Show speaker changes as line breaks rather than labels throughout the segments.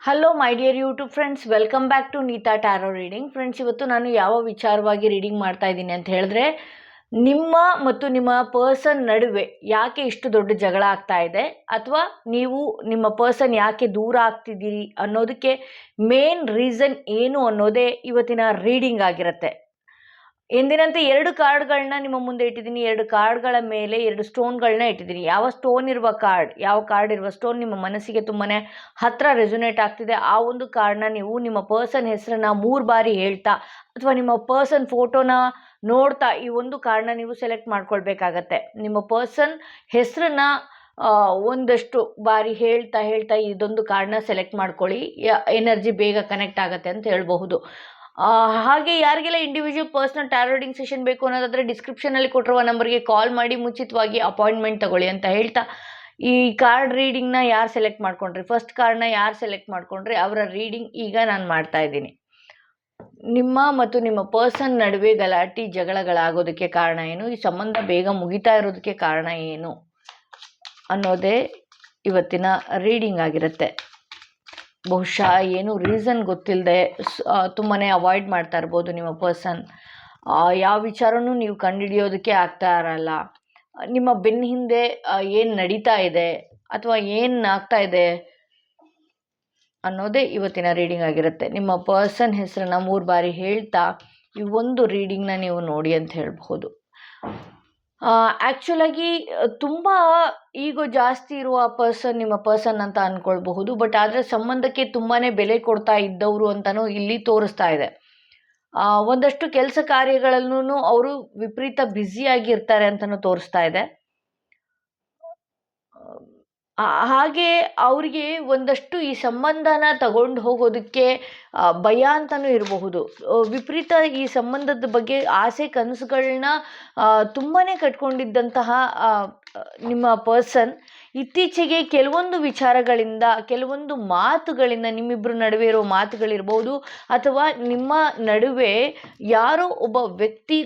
Hello my dear YouTube friends, welcome back to Neeta tarot reading. Friends, ಇವತ್ತು ನಾನು ಯಾವ ವಿಚಾರವಾಗಿ ರೀಡಿಂಗ್ ಮಾಡ್ತಾ ಇದ್ದೀನಿ ಅಂತ ಹೇಳಿದ್ರೆ, ನಿಮ್ಮ ಮತ್ತು ನಿಮ್ಮ ಪರ್ಸನ್ ನಡುವೆ ಯಾಕೆ ಇಷ್ಟು ದೊಡ್ಡ ಜಗಳ ಆಗ್ತಾ ಇದೆ, ಅಥವಾ ನೀವು ನಿಮ್ಮ ಪರ್ಸನ್ ಯಾಕೆ ದೂರ ಆಗ್ತಿದ್ದೀರಿ ಅನ್ನೋದಕ್ಕೆ ಮೇನ್ ರೀಸನ್ ಏನು ಅನ್ನೋದೇ ಇವತ್ತಿನ ರೀಡಿಂಗ್ ಆಗಿರುತ್ತೆ. ಎಂದಿನಂತೆ 2 ಕಾರ್ಡ್ಗಳನ್ನ ನಿಮ್ಮ ಮುಂದೆ ಇಟ್ಟಿದ್ದೀನಿ. 2 ಕಾರ್ಡ್ಗಳ ಮೇಲೆ 2 ಸ್ಟೋನ್ಗಳನ್ನ ಇಟ್ಟಿದ್ದೀನಿ. ಯಾವ ಸ್ಟೋನ್ ಇರುವ ಕಾರ್ಡ್, ಯಾವ ಕಾರ್ಡ್ ಇರುವ ಸ್ಟೋನ್ ನಿಮ್ಮ ಮನಸ್ಸಿಗೆ ತುಂಬಾ ಹತ್ತಿರ ರೆಸೊನೇಟ್ ಆಗ್ತಿದೆ, ಆ ಒಂದು ಕಾರ್ಡ್ನ ನೀವು ನಿಮ್ಮ ಪರ್ಸನ್ ಹೆಸರನ್ನ 3 ಬಾರಿ ಹೇಳ್ತಾ ಅಥವಾ ನಿಮ್ಮ ಪರ್ಸನ್ ಫೋಟೋನ ನೋಡ್ತಾ ಈ ಒಂದು ಕಾರ್ಡ್ನ ನೀವು ಸೆಲೆಕ್ಟ್ ಮಾಡ್ಕೊಳ್ಬೇಕಾಗತ್ತೆ. ನಿಮ್ಮ ಪರ್ಸನ್ ಹೆಸರನ್ನ ಒಂದಷ್ಟು ಬಾರಿ ಹೇಳ್ತಾ ಹೇಳ್ತಾ ಇದೊಂದು ಕಾರ್ಡ್ನ ಸೆಲೆಕ್ಟ್ ಮಾಡ್ಕೊಳ್ಳಿ. ಎನರ್ಜಿ ಬೇಗ ಕನೆಕ್ಟ್ ಆಗುತ್ತೆ ಅಂತ ಹೇಳ್ಬಹುದು. ಹಾಗೆ ಯಾರಿಗೆಲ್ಲ individual personal tarot reading session ಬೇಕು ಅನ್ನೋದಾದರೆ ಡಿಸ್ಕ್ರಿಪ್ಷನಲ್ಲಿ ಕೊಟ್ಟಿರುವ ನಂಬರ್ಗೆ ಕಾಲ್ ಮಾಡಿ ಮುಂಚಿತವಾಗಿ ಅಪಾಯಿಂಟ್ಮೆಂಟ್ ತಗೊಳ್ಳಿ ಅಂತ ಹೇಳ್ತಾ, ಈ ಕಾರ್ಡ್ ರೀಡಿಂಗ್ನ ಯಾರು ಸೆಲೆಕ್ಟ್ ಮಾಡ್ಕೊಂಡ್ರಿ, ಫಸ್ಟ್ ಕಾರ್ಡ್ನ ಯಾರು ಸೆಲೆಕ್ಟ್ ಮಾಡ್ಕೊಂಡ್ರಿ ಅವರ ರೀಡಿಂಗ್ ಈಗ ನಾನು ಮಾಡ್ತಾ ಇದ್ದೀನಿ. ನಿಮ್ಮ ಮತ್ತು ನಿಮ್ಮ ಪರ್ಸನ್ ನಡುವೆ ಗಲಾಟೆ ಜಗಳಗಳಾಗೋದಕ್ಕೆ ಕಾರಣ ಏನು, ಈ ಸಂಬಂಧ ಬೇಗ ಮುಗಿತಾ ಇರೋದಕ್ಕೆ ಕಾರಣ ಏನು ಅನ್ನೋದೇ ಇವತ್ತಿನ ರೀಡಿಂಗ್ ಆಗಿರುತ್ತೆ. ಬಹುಶಃ ಏನು ರೀಸನ್ ಗೊತ್ತಿಲ್ಲದೆ ತುಂಬಾ ಅವಾಯ್ಡ್ ಮಾಡ್ತಾ ಇರ್ಬೋದು ನಿಮ್ಮ ಪರ್ಸನ್. ಯಾವ ವಿಚಾರನೂ ನೀವು ಕಂಡುಹಿಡಿಯೋದಕ್ಕೆ ಆಗ್ತಾ ಇರಲ್ಲ. ನಿಮ್ಮ ಬೆನ್ನ ಹಿಂದೆ ಏನು ನಡೀತಾ ಇದೆ ಅಥವಾ ಏನು ಆಗ್ತಾ ಇದೆ ಅನ್ನೋದೇ ಇವತ್ತಿನ ರೀಡಿಂಗ್ ಆಗಿರುತ್ತೆ. ನಿಮ್ಮ ಪರ್ಸನ್ ಹೆಸರನ್ನ 3 ಬಾರಿ ಹೇಳ್ತಾ ಈ ಒಂದು ರೀಡಿಂಗ್ನ ನೀವು ನೋಡಿ ಅಂತ ಹೇಳ್ಬಹುದು. ಆ್ಯಕ್ಚುಲಾಗಿ ತುಂಬ ಈಗೋ ಜಾಸ್ತಿ ಇರುವ ಪರ್ಸನ್ ನಿಮ್ಮ ಪರ್ಸನ್ ಅಂತ ಅಂದ್ಕೊಳ್ಬಹುದು. ಬಟ್ ಆದರೆ ಸಂಬಂಧಕ್ಕೆ ತುಂಬಾ ಬೆಲೆ ಕೊಡ್ತಾ ಇದ್ದವರು ಅಂತಲೂ ಇಲ್ಲಿ ತೋರಿಸ್ತಾ ಇದೆ. ಒಂದಷ್ಟು ಕೆಲಸ ಕಾರ್ಯಗಳಲ್ಲೂ ಅವರು ವಿಪರೀತ ಬ್ಯುಸಿಯಾಗಿರ್ತಾರೆ ಅಂತಲೂ ತೋರಿಸ್ತಾ ಇದೆ. ಹಾಗೆ ಅವರಿಗೆ ಒಂದಷ್ಟು ಈ ಸಂಬಂಧನ ತಗೊಂಡು ಹೋಗೋದಕ್ಕೆ ಭಯ ಅಂತಲೂ ಇರಬಹುದು. ವಿಪರೀತ ಈ ಸಂಬಂಧದ ಬಗ್ಗೆ ಆಸೆ ಕನಸುಗಳನ್ನ ತುಂಬಾ ಕಟ್ಕೊಂಡಿದ್ದಂತಹ ನಿಮ್ಮ ಪರ್ಸನ್ ಇತ್ತೀಚೆಗೆ ಕೆಲವೊಂದು ವಿಚಾರಗಳಿಂದ, ಕೆಲವೊಂದು ಮಾತುಗಳಿಂದ, ನಿಮ್ಮಿಬ್ಬರ ನಡುವೆ ಇರೋ ಮಾತುಗಳಿರ್ಬೋದು ಅಥವಾ ನಿಮ್ಮ ನಡುವೆ ಯಾರೋ ಒಬ್ಬ ವ್ಯಕ್ತಿ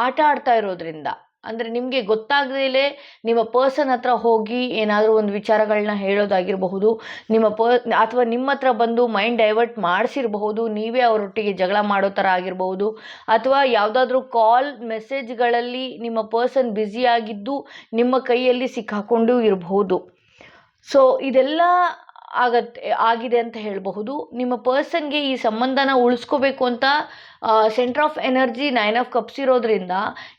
ಆಟ ಆಡ್ತಾ ಇರೋದ್ರಿಂದ, ಅಂದರೆ ನಿಮಗೆ ಗೊತ್ತಾಗದೇ ನಿಮ್ಮ ಪರ್ಸನ್ ಹತ್ರ ಹೋಗಿ ಏನಾದರೂ ಒಂದು ವಿಚಾರಗಳನ್ನ ಹೇಳೋದಾಗಿರಬಹುದು, ಅಥವಾ ನಿಮ್ಮ ಹತ್ರ ಬಂದು ಮೈಂಡ್ ಡೈವರ್ಟ್ ಮಾಡಿಸಿರಬಹುದು, ನೀವೇ ಅವರೊಟ್ಟಿಗೆ ಜಗಳ ಮಾಡೋ ಥರ ಆಗಿರಬಹುದು, ಅಥವಾ ಯಾವುದಾದ್ರೂ ಕಾಲ್ ಮೆಸೇಜ್ಗಳಲ್ಲಿ ನಿಮ್ಮ ಪರ್ಸನ್ ಬ್ಯುಸಿಯಾಗಿದ್ದು ನಿಮ್ಮ ಕೈಯಲ್ಲಿ ಸಿಕ್ಕಾಕೊಂಡು ಇರಬಹುದು. ಸೊ ಇದೆಲ್ಲ ಆಗಿದೆ ಅಂತ ಹೇಳಬಹುದು. ನಿಮ್ಮ ಪರ್ಸನ್ಗೆ ಈ ಸಂಬಂಧನ ಉಳಿಸ್ಕೋಬೇಕು ಅಂತ centre of energy 9 of cups ಇರೋದ್ರಿಂದ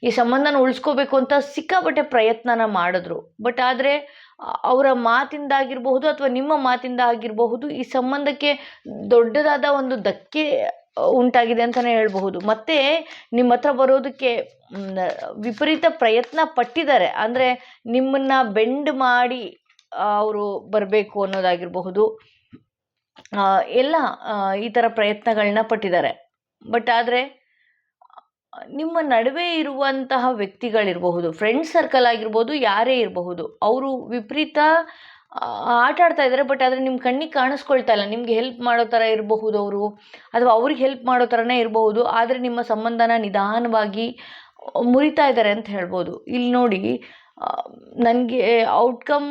ಈ ಸಂಬಂಧನ ಉಳಿಸ್ಕೋಬೇಕು ಅಂತ ಸಿಕ್ಕಾಪಟ್ಟೆ ಪ್ರಯತ್ನನ ಮಾಡಿದ್ರು. ಬಟ್ ಆದರೆ ಅವರ ಮಾತಿಂದ ಆಗಿರಬಹುದು ಅಥವಾ ನಿಮ್ಮ ಮಾತಿಂದ ಆಗಿರಬಹುದು ಈ ಸಂಬಂಧಕ್ಕೆ ದೊಡ್ಡದಾದ ಒಂದು ಧಕ್ಕೆ ಉಂಟಾಗಿದೆ ಅಂತಲೇ ಹೇಳ್ಬಹುದು. ಮತ್ತು ನಿಮ್ಮ ಹತ್ರ ಬರೋದಕ್ಕೆ ವಿಪರೀತ ಪ್ರಯತ್ನ ಪಟ್ಟಿದ್ದಾರೆ. ಅಂದರೆ ನಿಮ್ಮನ್ನು ಬೆಂಡ್ ಮಾಡಿ ಅವರು ಬರಬೇಕು ಅನ್ನೋದಾಗಿರಬಹುದು. ಎಲ್ಲ ಈ ಥರ ಪ್ರಯತ್ನಗಳನ್ನ ಪಟ್ಟಿದ್ದಾರೆ. ಬಟ್ ಆದರೆ ನಿಮ್ಮ ನಡುವೆ ಇರುವಂತಹ ವ್ಯಕ್ತಿಗಳಿರಬಹುದು, ಫ್ರೆಂಡ್ ಸರ್ಕಲ್ ಆಗಿರ್ಬೋದು, ಯಾರೇ ಇರಬಹುದು, ಅವರು ವಿಪರೀತ ಆಟ ಆಡ್ತಾ ಇದ್ದಾರೆ. ಬಟ್ ಆದರೆ ನಿಮ್ಮ ಕಣ್ಣಿಗೆ ಕಾಣಿಸ್ಕೊಳ್ತಾ ಇಲ್ಲ. ನಿಮಗೆ ಹೆಲ್ಪ್ ಮಾಡೋ ಥರ ಇರಬಹುದು ಅವರು, ಅಥವಾ ಅವ್ರಿಗೆ ಹೆಲ್ಪ್ ಮಾಡೋ ಥರನೇ ಇರಬಹುದು. ಆದರೆ ನಿಮ್ಮ ಸಂಬಂಧನ ನಿಧಾನವಾಗಿ ಮುರಿತಾ ಇದ್ದಾರೆ ಅಂತ ಹೇಳ್ಬೋದು. ಇಲ್ಲಿ ನೋಡಿ, ನನಗೆ ಔಟ್ಕಮ್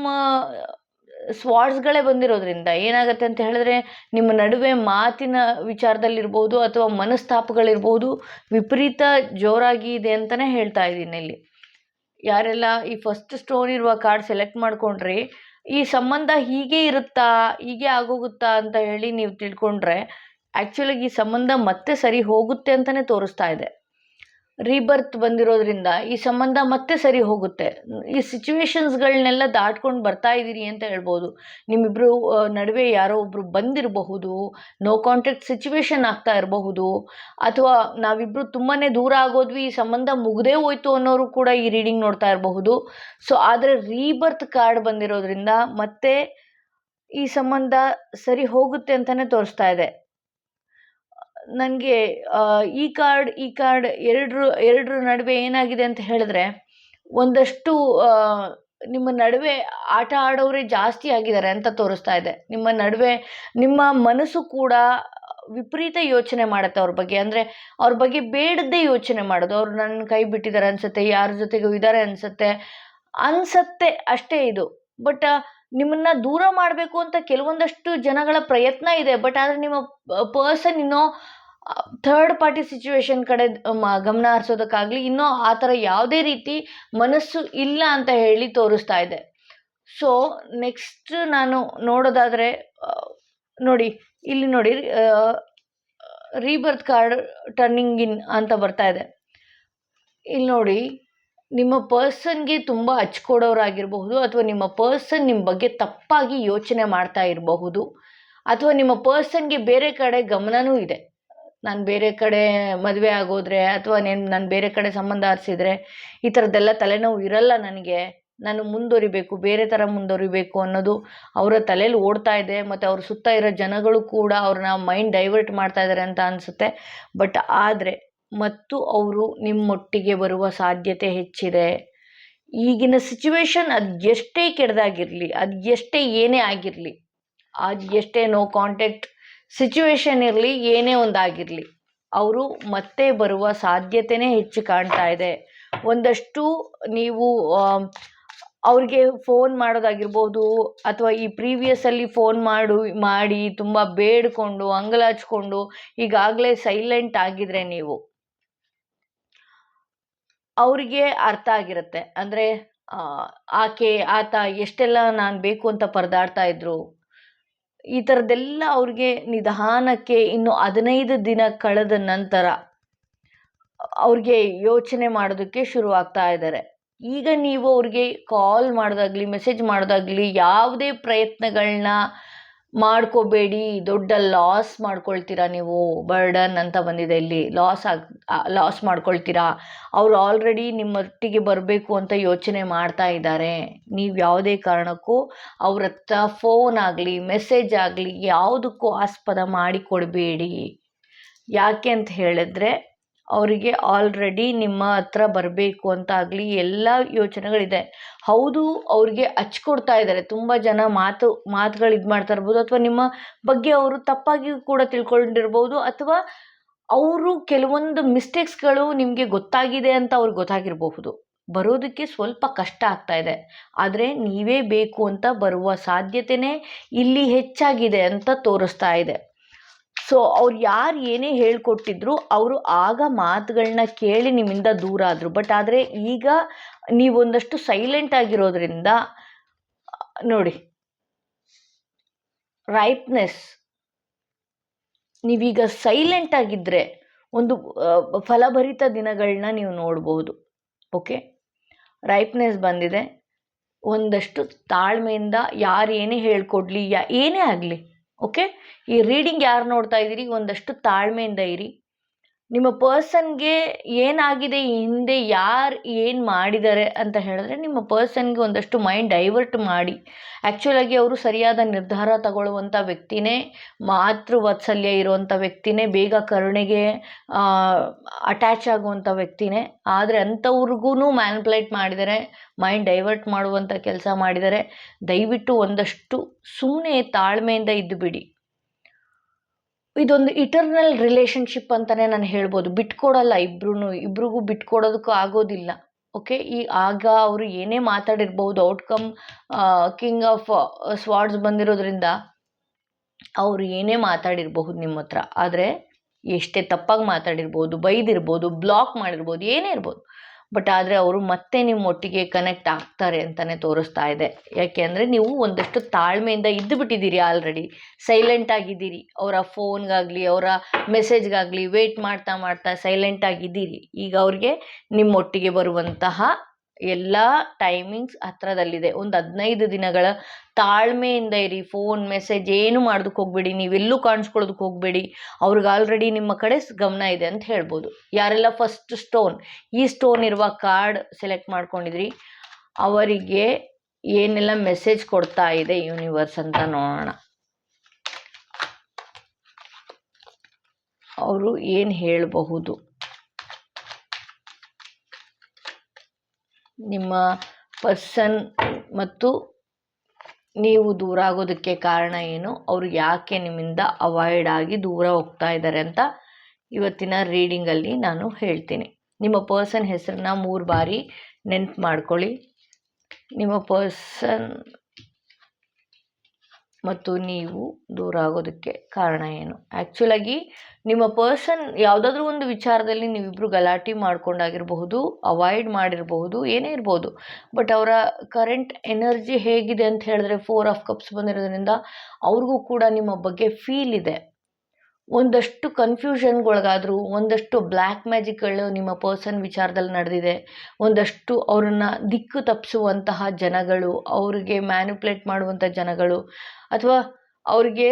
ಸ್ವಾರ್ಡ್ಸ್ಗಳೇ ಬಂದಿರೋದ್ರಿಂದ ಏನಾಗುತ್ತೆ ಅಂತ ಹೇಳಿದ್ರೆ, ನಿಮ್ಮ ನಡುವೆ ಮಾತಿನ ವಿಚಾರದಲ್ಲಿರ್ಬೋದು ಅಥವಾ ಮನಸ್ತಾಪಗಳಿರ್ಬೋದು ವಿಪರೀತ ಜೋರಾಗಿ ಇದೆ ಅಂತಲೇ ಹೇಳ್ತಾ ಇದ್ದೀನಿ. ಇಲ್ಲಿ ಯಾರೆಲ್ಲ ಈ ಫಸ್ಟ್ ಸ್ಟೋನ್ ಇರುವ ಕಾರ್ಡ್ ಸೆಲೆಕ್ಟ್ ಮಾಡ್ಕೊಂಡ್ರಿ, ಈ ಸಂಬಂಧ ಹೀಗೆ ಇರುತ್ತಾ, ಹೀಗೆ ಆಗೋಗುತ್ತಾ ಅಂತ ಹೇಳಿ ನೀವು ತಿಳ್ಕೊಂಡ್ರೆ ಆ್ಯಕ್ಚುಲಾಗಿ ಈ ಸಂಬಂಧ ಮತ್ತೆ ಸರಿ ಹೋಗುತ್ತೆ ಅಂತಲೇ ತೋರಿಸ್ತಾ ಇದೆ. ರೀಬರ್ತ್ ಬಂದಿರೋದ್ರಿಂದ ಈ ಸಂಬಂಧ ಮತ್ತೆ ಸರಿ ಹೋಗುತ್ತೆ. ಈ ಸಿಚುವೇಶನ್ಸ್ಗಳನ್ನೆಲ್ಲ ದಾಟ್ಕೊಂಡು ಬರ್ತಾ ಇದ್ದೀರಿ ಅಂತ ಹೇಳ್ಬೋದು. ನಿಮ್ಮಿಬ್ಬರು ನಡುವೆ ಯಾರೋ ಒಬ್ಬರು ಬಂದಿರಬಹುದು, ನೋ ಕಾಂಟ್ಯಾಕ್ಟ್ ಸಿಚುವೇಶನ್ ಆಗ್ತಾ ಇರಬಹುದು, ಅಥವಾ ನಾವಿಬ್ಬರು ತುಂಬಾ ದೂರ ಆಗೋದ್ವಿ, ಈ ಸಂಬಂಧ ಮುಗ್ದೇ ಹೋಯ್ತು ಅನ್ನೋರು ಕೂಡ ಈ ರೀಡಿಂಗ್ ನೋಡ್ತಾ ಇರಬಹುದು. ಸೊ ಆದರೆ ರೀಬರ್ತ್ ಕಾರ್ಡ್ ಬಂದಿರೋದ್ರಿಂದ ಮತ್ತೆ ಈ ಸಂಬಂಧ ಸರಿ ಹೋಗುತ್ತೆ ಅಂತಲೇ ತೋರಿಸ್ತಾ ಇದೆ. ನನಗೆ ಈ ಕಾರ್ಡ್ ಎರಡರ ನಡುವೆ ಏನಾಗಿದೆ ಅಂತ ಹೇಳಿದ್ರೆ, ಒಂದಷ್ಟು ನಿಮ್ಮ ನಡುವೆ ಆಟ ಆಡೋರೇ ಜಾಸ್ತಿ ಆಗಿದ್ದಾರೆ ಅಂತ ತೋರಿಸ್ತಾ ಇದೆ. ನಿಮ್ಮ ನಡುವೆ ನಿಮ್ಮ ಮನಸ್ಸು ಕೂಡ ವಿಪರೀತ ಯೋಚನೆ ಮಾಡುತ್ತೆ ಅವ್ರ ಬಗ್ಗೆ. ಅಂದರೆ ಅವ್ರ ಬಗ್ಗೆ ಬೇಡದ್ದೇ ಯೋಚನೆ ಮಾಡೋದು. ಅವ್ರು ನನ್ನ ಕೈ ಬಿಟ್ಟಿದ್ದಾರೆ ಅನಿಸುತ್ತೆ, ಯಾರ ಜೊತೆಗೂ ಇದ್ದಾರೆ ಅನಿಸುತ್ತೆ ಅಷ್ಟೇ ಇದು. ಬಟ್ ನಿಮ್ಮನ್ನ ದೂರ ಮಾಡಬೇಕು ಅಂತ ಕೆಲವೊಂದಷ್ಟು ಜನಗಳ ಪ್ರಯತ್ನ ಇದೆ. ಬಟ್ ಆದರೆ ನಿಮ್ಮ ಪರ್ಸನ್ ಇನ್ನೂ ಥರ್ಡ್ ಪಾರ್ಟಿ ಸಿಚುವೇಶನ್ ಕಡೆ ಗಮನ ಹರಿಸೋದಕ್ಕಾಗಲಿ ಇನ್ನೂ ಆ ಥರ ಯಾವುದೇ ರೀತಿ ಮನಸ್ಸು ಇಲ್ಲ ಅಂತ ಹೇಳಿ ತೋರಿಸ್ತಾ ಇದೆ. ಸೊ ನೆಕ್ಸ್ಟ್ ನಾನು ನೋಡೋದಾದರೆ ನೋಡಿ, ಇಲ್ಲಿ ನೋಡಿ ರೀಬರ್ತ್ ಕಾರ್ಡ್ ಟರ್ನಿಂಗ್ ಇನ್ ಅಂತ ಬರ್ತಾ ಇದೆ. ಇಲ್ಲಿ ನೋಡಿ, ನಿಮ್ಮ ಪರ್ಸನ್ಗೆ ತುಂಬ ಹಚ್ಕೊಡೋರಾಗಿರಬಹುದು, ಅಥವಾ ನಿಮ್ಮ ಪರ್ಸನ್ ನಿಮ್ಮ ಬಗ್ಗೆ ತಪ್ಪಾಗಿ ಯೋಚನೆ ಮಾಡ್ತಾ ಇರಬಹುದು, ಅಥವಾ ನಿಮ್ಮ ಪರ್ಸನ್ಗೆ ಬೇರೆ ಕಡೆ ಗಮನವೂ ಇದೆ. ನಾನು ಬೇರೆ ಕಡೆ ಮದುವೆ ಆಗೋದ್ರೆ ಅಥವಾ ನಾನು ಬೇರೆ ಕಡೆ ಸಂಬಂಧ ಹರಿಸಿದ್ರೆ ಈ ಥರದ್ದೆಲ್ಲ ತಲೆನೋವು ಇರಲ್ಲ ನನಗೆ, ನಾನು ಮುಂದುವರಿಬೇಕು, ಬೇರೆ ಥರ ಮುಂದುವರಿಬೇಕು ಅನ್ನೋದು ಅವರ ತಲೆಯಲ್ಲಿ ಓಡ್ತಾ ಇದೆ. ಮತ್ತು ಅವ್ರ ಸುತ್ತ ಇರೋ ಜನಗಳು ಕೂಡ ಅವ್ರನ್ನ ಮೈಂಡ್ ಡೈವರ್ಟ್ ಮಾಡ್ತಾ ಇದ್ದಾರೆ ಅಂತ ಅನಿಸುತ್ತೆ. ಬಟ್ ಆದರೆ ಮತ್ತು ಅವರು ನಿಮ್ಮೊಟ್ಟಿಗೆ ಬರುವ ಸಾಧ್ಯತೆ ಹೆಚ್ಚಿದೆ. ಈಗಿನ ಸಿಚುವೇಶನ್ ಅದು ಎಷ್ಟೇ ಕೆಟ್ಟದಾಗಿರಲಿ, ಅದು ಎಷ್ಟೇ ಏನೇ ಆಗಿರಲಿ, ಅದು ಎಷ್ಟೇ ನೋ ಕಾಂಟ್ಯಾಕ್ಟ್ ಸಿಚುವೇಶನ್ ಇರಲಿ, ಏನೇ ಒಂದಾಗಿರಲಿ, ಅವರು ಮತ್ತೆ ಬರುವ ಸಾಧ್ಯತೆಯೇ ಹೆಚ್ಚು ಕಾಣ್ತಾ ಇದೆ. ಒಂದಷ್ಟು ನೀವು ಅವ್ರಿಗೆ ಫೋನ್ ಮಾಡೋದಾಗಿರ್ಬೋದು, ಅಥವಾ ಈ ಪ್ರೀವಿಯಸ್ಸಲ್ಲಿ ಫೋನ್ ಮಾಡಿ ತುಂಬ ಬೇಡಿಕೊಂಡು ಅಂಗಲಾಚ್ಕೊಂಡು ಈಗಾಗಲೇ ಸೈಲೆಂಟ್ ಆಗಿದ್ರೆ ನೀವು, ಅವರಿಗೆ ಅರ್ಥ ಆಗಿರುತ್ತೆ. ಅಂದರೆ ಆತ ಎಷ್ಟೆಲ್ಲ ನಾನು ಬೇಕು ಅಂತ ಪರದಾಡ್ತಾ ಇದ್ರು, ಈ ಥರದ್ದೆಲ್ಲ ಅವ್ರಿಗೆ ನಿಧಾನಕ್ಕೆ ಇನ್ನು 15 ದಿನ ಕಳೆದ ನಂತರ ಅವ್ರಿಗೆ ಯೋಚನೆ ಮಾಡೋದಕ್ಕೆ ಶುರುವಾಗ್ತಾ ಇದ್ದಾರೆ. ಈಗ ನೀವು ಅವ್ರಿಗೆ ಕಾಲ್ ಮಾಡೋದಾಗಲಿ ಮೆಸೇಜ್ ಮಾಡೋದಾಗಲಿ ಯಾವುದೇ ಪ್ರಯತ್ನಗಳನ್ನ ಮಾಡ್ಕೋಬೇಡಿ. ದೊಡ್ಡ ಲಾಸ್ ಮಾಡ್ಕೊಳ್ತೀರಾ ನೀವು. ಬರ್ಡನ್ ಅಂತ ಬಂದಿದೆ ಇಲ್ಲಿ, ಲಾಸ್ ಮಾಡ್ಕೊಳ್ತೀರಾ. ಅವರು ಆಲ್ರೆಡಿ ನಿಮ್ಮೊಟ್ಟಿಗೆ ಬರಬೇಕು ಅಂತ ಯೋಚನೆ ಮಾಡ್ತಾ ಇದ್ದಾರೆ. ನೀವು ಯಾವುದೇ ಕಾರಣಕ್ಕೂ ಅವ್ರ ಹತ್ರ ಫೋನ್ ಆಗಲಿ ಮೆಸೇಜ್ ಆಗಲಿ ಯಾವುದಕ್ಕೂ ಆಸ್ಪದ ಮಾಡಿಕೊಡಬೇಡಿ. ಯಾಕೆ ಅಂತ ಹೇಳಿದ್ರೆ ಅವರಿಗೆ ಆಲ್ರೆಡಿ ನಿಮ್ಮ ಹತ್ರ ಬರಬೇಕು ಅಂತ ಆಗಲಿ ಎಲ್ಲ ಯೋಚನೆಗಳಿದೆ. ಹೌದು, ಅವ್ರಿಗೆ ಹಚ್ಕೊಡ್ತಾ ಇದ್ದಾರೆ. ತುಂಬ ಜನ ಮಾತುಗಳು ಇದು ಮಾಡ್ತಾ ಇರ್ಬೋದು, ಅಥವಾ ನಿಮ್ಮ ಬಗ್ಗೆ ಅವರು ತಪ್ಪಾಗಿ ಕೂಡ ತಿಳ್ಕೊಂಡಿರ್ಬೋದು, ಅಥವಾ ಅವರು ಕೆಲವೊಂದು ಮಿಸ್ಟೇಕ್ಸ್ಗಳು ನಿಮಗೆ ಗೊತ್ತಾಗಿದೆ ಅಂತ ಅವ್ರಿಗೆ ಗೊತ್ತಾಗಿರಬಹುದು. ಬರೋದಕ್ಕೆ ಸ್ವಲ್ಪ ಕಷ್ಟ ಆಗ್ತಾ ಇದೆ. ಆದರೆ ನೀವೇ ಬೇಕು ಅಂತ ಬರುವ ಸಾಧ್ಯತೆಯೇ ಇಲ್ಲಿ ಹೆಚ್ಚಾಗಿದೆ ಅಂತ ತೋರಿಸ್ತಾ ಇದೆ. ಸೊ ಅವ್ರು ಯಾರು ಏನೇ ಹೇಳ್ಕೊಟ್ಟಿದ್ರು ಅವರು ಆಗ ಮಾತುಗಳನ್ನ ಕೇಳಿ ನಿಮ್ಮಿಂದ ದೂರ ಆದರು. ಬಟ್ ಆದರೆ ಈಗ ನೀವೊಂದಷ್ಟು ಸೈಲೆಂಟ್ ಆಗಿರೋದ್ರಿಂದ ನೋಡಿ, ರೈಪ್ನೆಸ್, ನೀವೀಗ ಸೈಲೆಂಟ್ ಆಗಿದ್ದರೆ ಒಂದು ಫಲಭರಿತ ದಿನಗಳನ್ನ ನೀವು ನೋಡ್ಬೋದು. ಓಕೆ, ರೈಪ್ನೆಸ್ ಬಂದಿದೆ. ಒಂದಷ್ಟು ತಾಳ್ಮೆಯಿಂದ ಯಾರು ಏನೇ ಹೇಳ್ಕೊಡ್ಲಿ, ಏನೇ ಆಗಲಿ, ಓಕೆ, ಈ ರೀಡಿಂಗ್ ಯಾರು ನೋಡ್ತಾ ಇದ್ದೀರಿ, ಒಂದಷ್ಟು ತಾಳ್ಮೆಯಿಂದ ಇರಿ. ನಿಮ್ಮ ಪರ್ಸನ್ಗೆ ಏನಾಗಿದೆ, ಹಿಂದೆ ಯಾರು ಏನು ಮಾಡಿದ್ದಾರೆ ಅಂತ ಹೇಳಿದ್ರೆ ನಿಮ್ಮ ಪರ್ಸನ್ಗೆ ಒಂದಷ್ಟು ಮೈಂಡ್ ಡೈವರ್ಟ್ ಮಾಡಿ. ಆ್ಯಕ್ಚುಲಾಗಿ ಅವರು ಸರಿಯಾದ ನಿರ್ಧಾರ ತಗೊಳ್ಳುವಂಥ ವ್ಯಕ್ತಿನೇ, ಮಾತೃವಾತ್ಸಲ್ಯ ಇರುವಂಥ ವ್ಯಕ್ತಿನೇ, ಬೇಗ ಕರುಣೆಗೆ ಅಟ್ಯಾಚ್ ಆಗುವಂಥ ವ್ಯಕ್ತಿನೇ. ಆದರೆ ಅಂಥವ್ರಿಗೂ ಮ್ಯಾನಿಪುಲೇಟ್ ಮಾಡಿದ್ದಾರೆ, ಮೈಂಡ್ ಡೈವರ್ಟ್ ಮಾಡುವಂಥ ಕೆಲಸ ಮಾಡಿದ್ದಾರೆ. ದಯವಿಟ್ಟು ಒಂದಷ್ಟು ಸುಮ್ಮನೆ ತಾಳ್ಮೆಯಿಂದ ಇದ್ದು ಬಿಡಿ. ಇದೊಂದು ಇಟರ್ನಲ್ ರಿಲೇಷನ್ಶಿಪ್ ಅಂತಲೇ ನಾನು ಹೇಳ್ಬೋದು. ಬಿಟ್ಕೊಡಲ್ಲ, ಇಬ್ರಿಗೂ ಬಿಟ್ಕೊಡೋದಕ್ಕೂ ಆಗೋದಿಲ್ಲ. ಓಕೆ, ಆಗ ಅವರು ಏನೇ ಮಾತಾಡಿರ್ಬೋದು, ಔಟ್ಕಮ್ ಕಿಂಗ್ ಆಫ್ ಸ್ವಾರ್ಡ್ಸ್ ಬಂದಿರೋದ್ರಿಂದ ಅವರು ಏನೇ ಮಾತಾಡಿರಬಹುದು ನಿಮ್ಮ ಹತ್ರ. ಆದರೆ ಎಷ್ಟೇ ತಪ್ಪಾಗಿ ಮಾತಾಡಿರ್ಬೋದು, ಬೈದಿರ್ಬೋದು, ಬ್ಲಾಕ್ ಮಾಡಿರ್ಬೋದು, ಏನೇ ಇರ್ಬೋದು, ಬಟ್ ಆದರೆ ಅವರು ಮತ್ತೆ ನಿಮ್ಮೊಟ್ಟಿಗೆ ಕನೆಕ್ಟ್ ಆಗ್ತಾರೆ ಅಂತಲೇ ತೋರಿಸ್ತಾ ಇದೆ. ಯಾಕೆ ಅಂದರೆ ನೀವು ಒಂದಷ್ಟು ತಾಳ್ಮೆಯಿಂದ ಇದ್ದು ಬಿಟ್ಟಿದ್ದೀರಿ, ಆಲ್ರೆಡಿ ಸೈಲೆಂಟ್ ಆಗಿದ್ದೀರಿ. ಅವರ ಫೋನ್ಗಾಗಲಿ ಅವರ ಮೆಸೇಜ್ಗಾಗಲಿ ವೇಟ್ ಮಾಡ್ತಾ ಮಾಡ್ತಾ ಸೈಲೆಂಟ್ ಆಗಿದ್ದೀರಿ. ಈಗ ಅವ್ರಿಗೆ ನಿಮ್ಮೊಟ್ಟಿಗೆ ಬರುವಂತಹ ಎಲ್ಲ ಟೈಮಿಂಗ್ಸ್ ಹತ್ರದಲ್ಲಿದೆ. ಒಂದು 15 ದಿನಗಳ ತಾಳ್ಮೆಯಿಂದ ಇರಿ. ಫೋನ್ ಮೆಸೇಜ್ ಏನು ಮಾಡೋದಕ್ಕೆ ಹೋಗಬೇಡಿ, ನೀವೆಲ್ಲೂ ಕಾಣಿಸ್ಕೊಳ್ಳೋದಕ್ಕೆ ಹೋಗಬೇಡಿ. ಅವ್ರಿಗೆ ಆಲ್ರೆಡಿ ನಿಮ್ಮ ಕಡೆ ಗಮನ ಇದೆ ಅಂತ ಹೇಳ್ಬೋದು. ಯಾರೆಲ್ಲ ಫಸ್ಟ್ ಸ್ಟೋನ್, ಈ ಸ್ಟೋನ್ ಇರುವ ಕಾರ್ಡ್ ಸೆಲೆಕ್ಟ್ ಮಾಡ್ಕೊಂಡಿದ್ರಿ, ಅವರಿಗೆ ಏನೆಲ್ಲ ಮೆಸೇಜ್ ಕೊಡ್ತಾ ಇದೆ ಯೂನಿವರ್ಸ್ ಅಂತ ನೋಡೋಣ. ಅವರು ಏನು ಹೇಳಬಹುದು, ನಿಮ್ಮ ಪರ್ಸನ್ ಮತ್ತು ನೀವು ದೂರ ಆಗೋದಕ್ಕೆ ಕಾರಣ ಏನು, ಅವರು ಯಾಕೆ ನಿಮ್ಮಿಂದ ಅವಾಯ್ಡ್ ಆಗಿ ದೂರ ಹೋಗ್ತಾ ಇದ್ದಾರೆ ಅಂತ ಇವತ್ತಿನ ರೀಡಿಂಗಲ್ಲಿ ನಾನು ಹೇಳ್ತೀನಿ. ನಿಮ್ಮ ಪರ್ಸನ್ ಹೆಸರನ್ನ 3 ಬಾರಿ ನೆನ್ಪು ಮಾಡ್ಕೊಳ್ಳಿ. ನಿಮ್ಮ ಪರ್ಸನ್ ಮತ್ತು ನೀವು ದೂರ ಆಗೋದಕ್ಕೆ ಕಾರಣ ಏನು? ಆ್ಯಕ್ಚುಲಾಗಿ ನಿಮ್ಮ ಪರ್ಸನ್ ಯಾವುದಾದ್ರೂ ಒಂದು ವಿಚಾರದಲ್ಲಿ ನೀವಿಬ್ಬರು ಗಲಾಟೆ ಮಾಡ್ಕೊಂಡಾಗಿರಬಹುದು, ಅವಾಯ್ಡ್ ಮಾಡಿರಬಹುದು, ಏನೇ ಇರ್ಬೋದು. ಬಟ್ ಅವರ ಕರೆಂಟ್ ಎನರ್ಜಿ ಹೇಗಿದೆ ಅಂತ ಹೇಳಿದ್ರೆ 4 ಆಫ್ ಕಪ್ಸ್ ಬಂದಿರೋದ್ರಿಂದ ಅವ್ರಿಗೂ ಕೂಡ ನಿಮ್ಮ ಬಗ್ಗೆ ಫೀಲ್ ಇದೆ. ಒಂದಷ್ಟು ಕನ್ಫ್ಯೂಷನ್ಗೊಳಗಾದ್ರು, ಒಂದಷ್ಟು ಬ್ಲ್ಯಾಕ್ ಮ್ಯಾಜಿಕ್ಗಳು ನಿಮ್ಮ ಪರ್ಸನ್ ವಿಚಾರದಲ್ಲಿ ನಡೆದಿದೆ. ಒಂದಷ್ಟು ಅವ್ರನ್ನ ದಿಕ್ಕು ತಪ್ಪಿಸುವಂತಹ ಜನಗಳು, ಅವ್ರಿಗೆ ಮ್ಯಾನಿಪ್ಯುಲೇಟ್ ಮಾಡುವಂಥ ಜನಗಳು, ಅಥವಾ ಅವ್ರಿಗೆ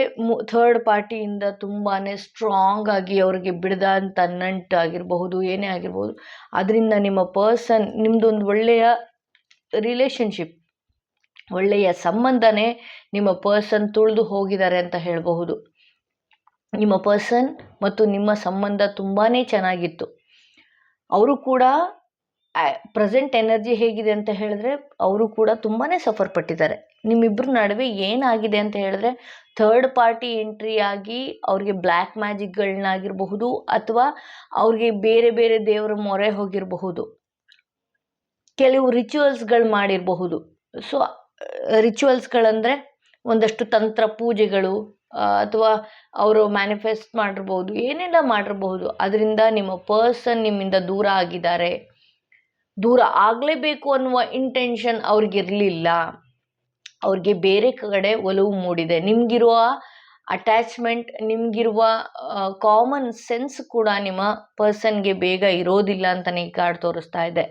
ಥರ್ಡ್ ಪಾರ್ಟಿಯಿಂದ ತುಂಬಾ ಸ್ಟ್ರಾಂಗ್ ಆಗಿ ಅವ್ರಿಗೆ ಬಿಡದಂಥ ನಂಟು ಆಗಿರಬಹುದು, ಏನೇ ಆಗಿರ್ಬೋದು. ಅದರಿಂದ ನಿಮ್ಮ ಪರ್ಸನ್ ನಿಮ್ಮದೊಂದು ಒಳ್ಳೆಯ ರಿಲೇಷನ್ಶಿಪ್, ಒಳ್ಳೆಯ ಸಂಬಂಧನೇ ನಿಮ್ಮ ಪರ್ಸನ್ ತುಳಿದು ಹೋಗಿದ್ದಾರೆ ಅಂತ ಹೇಳಬಹುದು. ನಿಮ್ಮ ಪರ್ಸನ್ ಮತ್ತು ನಿಮ್ಮ ಸಂಬಂಧ ತುಂಬಾ ಚೆನ್ನಾಗಿತ್ತು. ಅವರು ಕೂಡ ಪ್ರೆಸೆಂಟ್ ಎನರ್ಜಿ ಹೇಗಿದೆ ಅಂತ ಹೇಳಿದ್ರೆ ಅವರು ಕೂಡ ತುಂಬಾ ಸಫರ್ ಪಟ್ಟಿದ್ದಾರೆ. ನಿಮ್ಮಿಬ್ಬರ ನಡುವೆ ಏನಾಗಿದೆ ಅಂತ ಹೇಳಿದ್ರೆ ಥರ್ಡ್ ಪಾರ್ಟಿ ಎಂಟ್ರಿ ಆಗಿ ಅವ್ರಿಗೆ ಬ್ಲ್ಯಾಕ್ ಮ್ಯಾಜಿಕ್ಗಳನ್ನಾಗಿರಬಹುದು, ಅಥವಾ ಅವ್ರಿಗೆ ಬೇರೆ ಬೇರೆ ದೇವರ ಮೊರೆ ಹೋಗಿರಬಹುದು, ಕೆಲವು ರಿಚುವಲ್ಸ್ಗಳು ಮಾಡಿರಬಹುದು. ಸೊ ರಿಚುವಲ್ಸ್ಗಳಂದರೆ ಒಂದಷ್ಟು ತಂತ್ರ ಪೂಜೆಗಳು, ಅಥವಾ ಅವರು ಮ್ಯಾನಿಫೆಸ್ಟ್ ಮಾಡಿರ್ಬೋದು, ಏನೆಲ್ಲ ಮಾಡಿರಬಹುದು. ಅದರಿಂದ ನಿಮ್ಮ ಪರ್ಸನ್ ನಿಮ್ಮಿಂದ ದೂರ ಆಗಿದ್ದಾರೆ. ದೂರ ಆಗಲೇಬೇಕು ಅನ್ನುವ ಇಂಟೆನ್ಷನ್ ಅವ್ರಿಗಿರಲಿಲ್ಲ. ಅವ್ರಿಗೆ ಬೇರೆ ಕಡೆ ಒಲವು ಮೂಡಿದೆ. ನಿಮಗಿರುವ ಅಟ್ಯಾಚ್ಮೆಂಟ್, ನಿಮಗಿರುವ ಕಾಮನ್ ಸೆನ್ಸ್ ಕೂಡ ನಿಮ್ಮ ಪರ್ಸನ್ಗೆ ಬೇಗ ಇರೋದಿಲ್ಲ ಅಂತಲೇ ಈ ಕಾರ್ಡ್ ತೋರಿಸ್ತಾ ಇದೆ.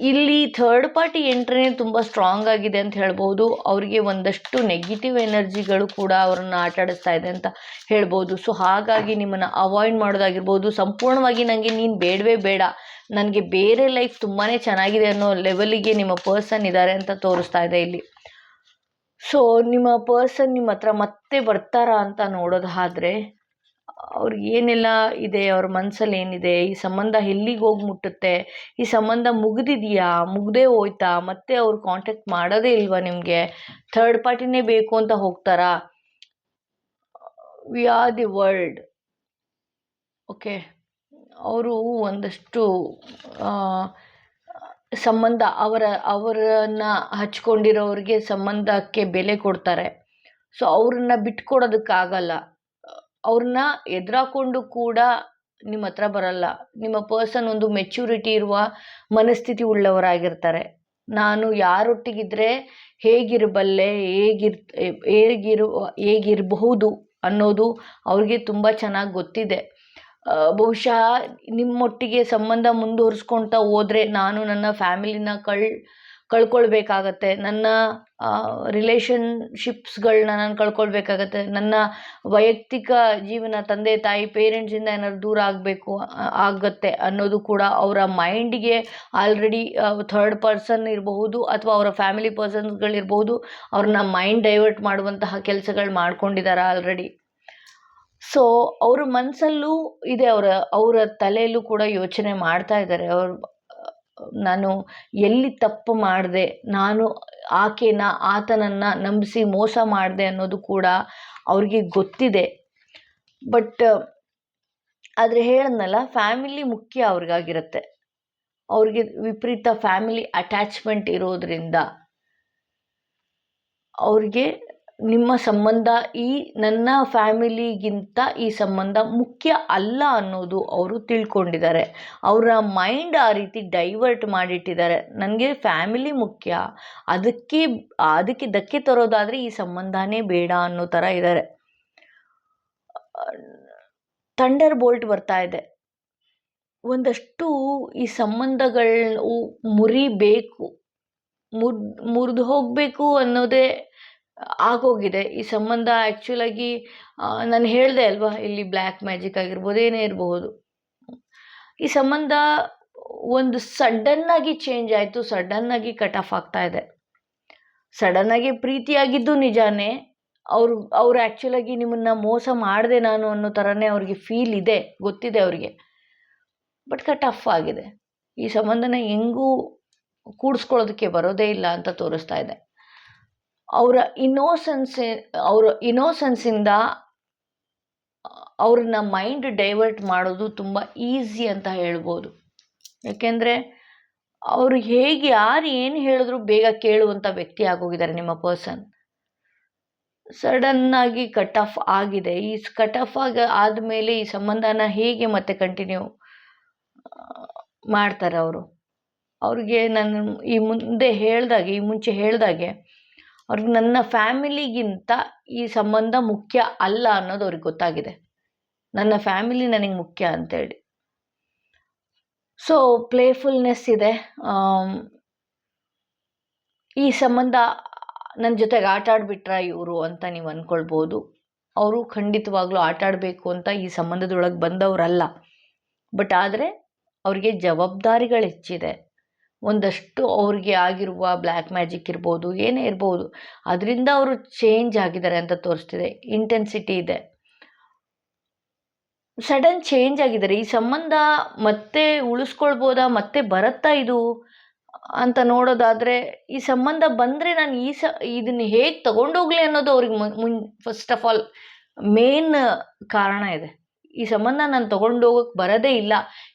ಇಲ್ಲಿ ಥರ್ಡ್ ಪಾರ್ಟಿ ಎಂಟ್ರಿನೇ ತುಂಬ ಸ್ಟ್ರಾಂಗ್ ಆಗಿದೆ ಅಂತ ಹೇಳ್ಬೋದು. ಅವರಿಗೆ ಒಂದಷ್ಟು ನೆಗೆಟಿವ್ ಎನರ್ಜಿಗಳು ಕೂಡ ಅವ್ರನ್ನ ಆಟಾಡಿಸ್ತಾ ಇದೆ ಅಂತ ಹೇಳ್ಬೋದು. ಸೊ ಹಾಗಾಗಿ ನಿಮ್ಮನ್ನು ಅವಾಯ್ಡ್ ಮಾಡೋದಾಗಿರ್ಬೋದು, ಸಂಪೂರ್ಣವಾಗಿ ನನಗೆ ನೀನು ಬೇಡವೇ ಬೇಡ, ನನಗೆ ಬೇರೆ ಲೈಫ್ ತುಂಬಾ ಚೆನ್ನಾಗಿದೆ ಅನ್ನೋ ಲೆವೆಲಿಗೆ ನಿಮ್ಮ ಪರ್ಸನ್ ಇದ್ದಾರೆ ಅಂತ ತೋರಿಸ್ತಾ ಇದೆ ಇಲ್ಲಿ. ಸೊ ನಿಮ್ಮ ಪರ್ಸನ್ ನಿಮ್ಮ ಹತ್ರ ಮತ್ತೆ ಬರ್ತಾರಾ ಅಂತ ನೋಡೋದಾದರೆ, ಅವ್ರಿಗೆ ಏನೆಲ್ಲ ಇದೆ, ಅವ್ರ ಮನಸ್ಸಲ್ಲಿ ಏನಿದೆ, ಈ ಸಂಬಂಧ ಎಲ್ಲಿಗೆ ಹೋಗಿ ಮುಟ್ಟುತ್ತೆ, ಈ ಸಂಬಂಧ ಮುಗಿದಿದೆಯಾ, ಮುಗ್ದೇ ಹೋಯ್ತಾ, ಮತ್ತೆ ಅವ್ರು ಕಾಂಟ್ಯಾಕ್ಟ್ ಮಾಡೋದೇ ಇಲ್ವಾ ನಿಮಗೆ, ಥರ್ಡ್ ಪಾರ್ಟಿನೇ ಬೇಕು ಅಂತ ಹೋಗ್ತಾರಾ? We are the world. Okay, ಅವರು ಒಂದಷ್ಟು ಸಂಬಂಧ ಅವರನ್ನ ಹಚ್ಕೊಂಡಿರೋರಿಗೆ ಸಂಬಂಧಕ್ಕೆ ಬೆಲೆ ಕೊಡ್ತಾರೆ. ಸೊ ಅವ್ರನ್ನ ಬಿಟ್ಕೊಡೋದಕ್ಕಾಗಲ್ಲ. ಅವ್ರನ್ನ ಎದುರಾಕೊಂಡು ಕೂಡ ನಿಮ್ಮ ಹತ್ರ ಬರಲ್ಲ. ನಿಮ್ಮ ಪರ್ಸನ್ ಒಂದು ಮೆಚ್ಯೂರಿಟಿ ಇರುವ ಮನಸ್ಥಿತಿ ಉಳ್ಳವರಾಗಿರ್ತಾರೆ. ನಾನು ಯಾರೊಟ್ಟಿಗಿದ್ರೆ ಹೇಗಿರಬಲ್ಲೆ, ಹೇಗಿರಬಹುದು ಅನ್ನೋದು ಅವ್ರಿಗೆ ತುಂಬ ಚೆನ್ನಾಗಿ ಗೊತ್ತಿದೆ. ಬಹುಶಃ ನಿಮ್ಮೊಟ್ಟಿಗೆ ಸಂಬಂಧ ಮುಂದುವರಿಸ್ಕೊಳ್ತಾ ಹೋದರೆ ನಾನು ನನ್ನ ಫ್ಯಾಮಿಲಿನ ಕಳ್ಕೊಳ್ಬೇಕಾಗತ್ತೆ, ನನ್ನ ರಿಲೇಷನ್ಶಿಪ್ಸ್ಗಳನ್ನ ನಾನು ಕಳ್ಕೊಳ್ಬೇಕಾಗತ್ತೆ, ನನ್ನ ವೈಯಕ್ತಿಕ ಜೀವನ, ತಂದೆ ತಾಯಿ ಪೇರೆಂಟ್ಸಿಂದ ಏನಾದ್ರು ದೂರ ಆಗತ್ತೆ ಅನ್ನೋದು ಕೂಡ ಅವರ ಮೈಂಡಿಗೆ ಆಲ್ರೆಡಿ ಥರ್ಡ್ ಪರ್ಸನ್ ಇರಬಹುದು, ಅಥವಾ ಅವರ ಫ್ಯಾಮಿಲಿ ಪರ್ಸನ್ಸ್ಗಳಿರ್ಬೋದು, ಅವ್ರನ್ನ ಮೈಂಡ್ ಡೈವರ್ಟ್ ಮಾಡುವಂತಹ ಕೆಲಸಗಳು ಮಾಡ್ಕೊಂಡಿದ್ದಾರೆ ಆಲ್ರೆಡಿ. ಸೊ ಅವ್ರ ಮನಸ್ಸಲ್ಲೂ ಇದೆ, ಅವರ ತಲೆಯಲ್ಲೂ ಕೂಡ ಯೋಚನೆ ಮಾಡ್ತಾ ಇದ್ದಾರೆ. ನಾನು ಎಲ್ಲಿ ತಪ್ಪು ಮಾಡಿದೆ, ನಾನು ಆತನನ್ನು ನಂಬಿಸಿ ಮೋಸ ಮಾಡಿದೆ ಅನ್ನೋದು ಕೂಡ ಅವ್ರಿಗೆ ಗೊತ್ತಿದೆ. ಬಟ್ ಆದರೆ ಹೇಳಿದ್ನಲ್ಲ, ಫ್ಯಾಮಿಲಿ ಮುಖ್ಯ ಅವ್ರಿಗಾಗಿರುತ್ತೆ. ಅವ್ರಿಗೆ ವಿಪರೀತ ಫ್ಯಾಮಿಲಿ ಅಟ್ಯಾಚ್ಮೆಂಟ್ ಇರೋದ್ರಿಂದ ಅವ್ರಿಗೆ ನಿಮ್ಮ ಸಂಬಂಧ ನನ್ನ ಫ್ಯಾಮಿಲಿಗಿಂತ ಈ ಸಂಬಂಧ ಮುಖ್ಯ ಅಲ್ಲ ಅನ್ನೋದು ಅವರು ತಿಳ್ಕೊಂಡಿದ್ದಾರೆ. ಅವರ ಮೈಂಡ್ ಆ ರೀತಿ ಡೈವರ್ಟ್ ಮಾಡಿಟ್ಟಿದ್ದಾರೆ. ನನಗೆ ಫ್ಯಾಮಿಲಿ ಮುಖ್ಯ, ಅದಕ್ಕೆ ಧಕ್ಕೆ ತರೋದಾದರೆ ಈ ಸಂಬಂಧನೇ ಬೇಡ ಅನ್ನೋ ಥರ ಇದ್ದಾರೆ. ಥಂಡರ್ ಬೋಲ್ಟ್ ಬರ್ತಾ ಇದೆ. ಒಂದಷ್ಟು ಈ ಸಂಬಂಧಗಳು ಮುರಿಬೇಕು, ಮುರಿದು ಹೋಗಬೇಕು ಅನ್ನೋದೇ ಆಗೋಗಿದೆ ಈ ಸಂಬಂಧ. ಆ್ಯಕ್ಚುಲಾಗಿ ನಾನು ಹೇಳಿದೆ ಅಲ್ವಾ, ಇಲ್ಲಿ ಬ್ಲ್ಯಾಕ್ ಮ್ಯಾಜಿಕ್ ಆಗಿರ್ಬೋದು, ಏನೇ ಇರಬಹುದು. ಈ ಸಂಬಂಧ ಒಂದು ಸಡನ್ನಾಗಿ ಚೇಂಜ್ ಆಯಿತು, ಸಡನ್ನಾಗಿ ಕಟ್ ಆಫ್ ಆಗ್ತಾ ಇದೆ. ಸಡನ್ನಾಗಿ ಪ್ರೀತಿಯಾಗಿದ್ದು ನಿಜಾನೇ, ಅವ್ರು ಆ್ಯಕ್ಚುಲಾಗಿ ನಿಮ್ಮನ್ನು ಮೋಸ ಮಾಡಿದೆ ನಾನು ಅನ್ನೋ ಥರನೇ ಅವ್ರಿಗೆ ಫೀಲ್ ಇದೆ, ಗೊತ್ತಿದೆ ಅವ್ರಿಗೆ. ಬಟ್ ಕಟ್ ಆಫ್ ಆಗಿದೆ. ಈ ಸಂಬಂಧನ ಹೆಂಗೂ ಕೂಡಿಸ್ಕೊಳ್ಳೋದಕ್ಕೆ ಬರೋದೇ ಇಲ್ಲ ಅಂತ ತೋರಿಸ್ತಾ ಇದೆ. ಅವರ ಇನ್ನೋಸೆನ್ಸಿಂದ ಅವ್ರನ್ನ ಮೈಂಡ್ ಡೈವರ್ಟ್ ಮಾಡೋದು ತುಂಬ ಈಸಿ ಅಂತ ಹೇಳ್ಬೋದು. ಯಾಕೆಂದರೆ ಅವರು ಯಾರು ಏನು ಹೇಳಿದ್ರು ಬೇಗ ಕೇಳುವಂಥ ವ್ಯಕ್ತಿ ಆಗೋಗಿದ್ದಾರೆ ನಿಮ್ಮ ಪರ್ಸನ್. ಸಡನ್ನಾಗಿ ಕಟ್ ಆಫ್ ಆಗಿದೆ. ಈ ಕಟ್ ಆಫ್ ಆದಮೇಲೆ ಈ ಸಂಬಂಧನ ಹೇಗೆ ಮತ್ತೆ ಕಂಟಿನ್ಯೂ ಮಾಡ್ತಾರೆ ಅವರು? ಅವ್ರಿಗೆ ನಾನು ಈ ಮುಂಚೆ ಹೇಳ್ದಾಗೆ ಅವ್ರಿಗೆ ನನ್ನ ಫ್ಯಾಮಿಲಿಗಿಂತ ಈ ಸಂಬಂಧ ಮುಖ್ಯ ಅಲ್ಲ ಅನ್ನೋದು ಅವ್ರಿಗೆ ಗೊತ್ತಾಗಿದೆ. ನನ್ನ ಫ್ಯಾಮಿಲಿ ನನಗೆ ಮುಖ್ಯ ಅಂತೇಳಿ. ಸೊ ಪ್ಲೇಫುಲ್ನೆಸ್ ಇದೆ. ಈ ಸಂಬಂಧ ನನ್ನ ಜೊತೆಗೆ ಆಟ ಆಡ್ಬಿಟ್ರ ಇವರು ಅಂತ ನೀವು ಅಂದ್ಕೊಳ್ಬೋದು. ಅವರು ಖಂಡಿತವಾಗ್ಲೂ ಆಟ ಆಡಬೇಕು ಅಂತ ಈ ಸಂಬಂಧದೊಳಗೆ ಬಂದವರಲ್ಲ. ಬಟ್ ಆದರೆ ಅವ್ರಿಗೆ ಜವಾಬ್ದಾರಿಗಳು ಹೆಚ್ಚಿದೆ. ಒಂದಷ್ಟು ಅವ್ರಿಗೆ ಆಗಿರುವ ಬ್ಲ್ಯಾಕ್ ಮ್ಯಾಜಿಕ್ ಇರ್ಬೋದು, ಏನೇ ಇರ್ಬೋದು, ಅದರಿಂದ ಅವರು ಚೇಂಜ್ ಆಗಿದ್ದಾರೆ ಅಂತ ತೋರಿಸ್ತಿದೆ. ಇಂಟೆನ್ಸಿಟಿ ಇದೆ, ಸಡನ್ ಚೇಂಜ್ ಆಗಿದ್ದಾರೆ. ಈ ಸಂಬಂಧ ಮತ್ತೆ ಉಳಿಸ್ಕೊಳ್ಬೋದಾ, ಮತ್ತೆ ಬರುತ್ತಾ ಇದು ಅಂತ ನೋಡೋದಾದರೆ, ಈ ಸಂಬಂಧ ಬಂದರೆ ನಾನು ಇದನ್ನು ಹೇಗೆ ತಗೊಂಡೋಗ್ಲಿ ಅನ್ನೋದು ಅವ್ರಿಗೆ ಫಸ್ಟ್ ಆಫ್ ಆಲ್ ಮೇನ್ ಕಾರಣ ಇದೆ. ಈ ಸಂಬಂಧ ನಾನು ತಗೊಂಡೋಗಕ್ಕೆ ಬರೋದೇ ಇಲ್ಲ,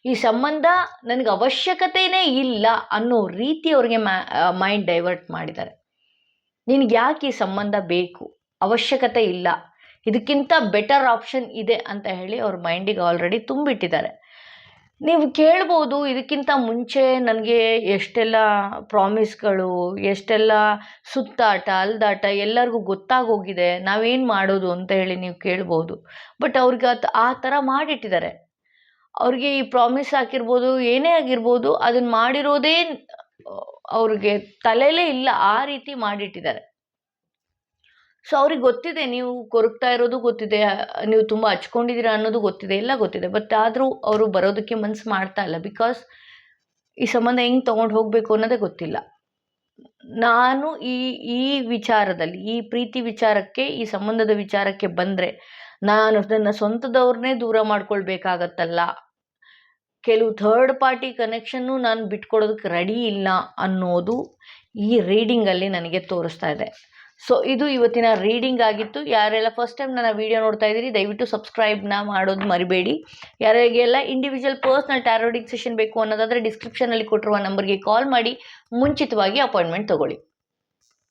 ಈ ಸಂಬಂಧ ನನಗೆ ಅವಶ್ಯಕತೆಯೇ ಇಲ್ಲ ಅನ್ನೋ ರೀತಿ ಅವ್ರಿಗೆ ಮೈಂಡ್ ಡೈವರ್ಟ್ ಮಾಡಿದ್ದಾರೆ. ನಿನಗೆ ಯಾಕೆ ಈ ಸಂಬಂಧ ಬೇಕು, ಅವಶ್ಯಕತೆ ಇಲ್ಲ, ಇದಕ್ಕಿಂತ ಬೆಟರ್ ಆಪ್ಷನ್ ಇದೆ ಅಂತ ಹೇಳಿ ಅವ್ರ ಮೈಂಡಿಗೆ ಆಲ್ರೆಡಿ ತುಂಬಿಟ್ಟಿದ್ದಾರೆ. ನೀವು ಕೇಳ್ಬೋದು, ಇದಕ್ಕಿಂತ ಮುಂಚೆ ನನಗೆ ಎಷ್ಟೆಲ್ಲ ಪ್ರಾಮಿಸ್ಗಳು, ಎಷ್ಟೆಲ್ಲ ಸುತ್ತಾಟ ಅಲ್ದಾಟ ಎಲ್ಲರಿಗೂ ಗೊತ್ತಾಗೋಗಿದೆ, ನಾವೇನು ಮಾಡೋದು ಅಂತ ಹೇಳಿ ನೀವು ಕೇಳ್ಬೋದು. ಬಟ್ ಅವ್ರಿಗೆ ಆ ಥರ ಮಾಡಿಟ್ಟಿದ್ದಾರೆ. ಅವ್ರಿಗೆ ಈ ಪ್ರಾಮಿಸ್ ಹಾಕಿರ್ಬೋದು, ಏನೇ ಆಗಿರ್ಬೋದು, ಅದನ್ನು ಮಾಡಿರೋದೇ ಅವ್ರಿಗೆ ತಲೆಯಲ್ಲೇ ಇಲ್ಲ, ಆ ರೀತಿ ಮಾಡಿಟ್ಟಿದ್ದಾರೆ. ಸೊ ಅವ್ರಿಗೆ ಗೊತ್ತಿದೆ, ನೀವು ಕೊರಗ್ತಾ ಇರೋದು ಗೊತ್ತಿದೆ, ನೀವು ತುಂಬ ಹಚ್ಕೊಂಡಿದ್ದೀರಾ ಅನ್ನೋದು ಗೊತ್ತಿದೆ, ಎಲ್ಲ ಗೊತ್ತಿದೆ. ಬಟ್ ಆದರೂ ಅವರು ಬರೋದಕ್ಕೆ ಮನಸ್ಸು ಮಾಡ್ತಾ ಇಲ್ಲ. ಬಿಕಾಸ್ ಈ ಸಂಬಂಧ ಹೆಂಗೆ ತೊಗೊಂಡು ಹೋಗಬೇಕು ಅನ್ನೋದೇ ಗೊತ್ತಿಲ್ಲ. ನಾನು ಈ ವಿಚಾರದಲ್ಲಿ, ಈ ಪ್ರೀತಿ ವಿಚಾರಕ್ಕೆ, ಈ ಸಂಬಂಧದ ವಿಚಾರಕ್ಕೆ ಬಂದರೆ ನಾನು ನನ್ನ ಸ್ವಂತದವ್ರನ್ನೇ ದೂರ ಮಾಡ್ಕೊಳ್ಬೇಕಾಗತ್ತಲ್ಲ, ಕೆಲವು ಥರ್ಡ್ ಪಾರ್ಟಿ ಕನೆಕ್ಷನ್ನು ನಾನು ಬಿಟ್ಕೊಡೋದಕ್ಕೆ ರೆಡಿ ಇಲ್ಲ ಅನ್ನೋದು ಈ ರೀಡಿಂಗಲ್ಲಿ ನನಗೆ ತೋರಿಸ್ತಾ ಇದೆ. ಸೊ ಇದು ಇವತ್ತಿನ ರೀಡಿಂಗ್ ಆಗಿತ್ತು. ಯಾರೆಲ್ಲ ಫಸ್ಟ್ ಟೈಮ್ ನನ್ನ ವೀಡಿಯೋ ನೋಡ್ತಾ ಇದ್ದೀರಿ, ದಯವಿಟ್ಟು ಸಬ್ಸ್ಕ್ರೈಬ್ನ ಮಾಡೋದು ಮರಿಬೇಡಿ. ಯಾರಿಗೆಲ್ಲ individual personal tarot reading session ಬೇಕು ಅನ್ನೋದಾದರೆ ಡಿಸ್ಕ್ರಿಪ್ಷನಲ್ಲಿ ಕೊಟ್ಟಿರುವ ನಂಬರ್ಗೆ ಕಾಲ್ ಮಾಡಿ ಮುಂಚಿತವಾಗಿ ಅಪಾಯಿಂಟ್ಮೆಂಟ್ ತೊಗೊಳ್ಳಿ.